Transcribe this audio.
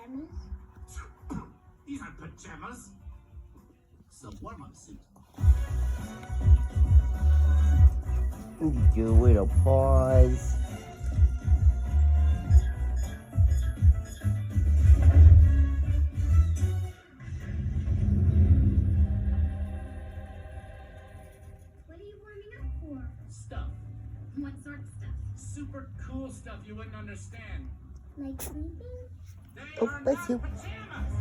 pajamas? These aren't pajamas. It's a warm-up suit. Do a little pause. What are you warming up for? Stuff. What sort of stuff? Super cool stuff you wouldn't understand. Like sleeping? They Oh, are bless not you. pajamas!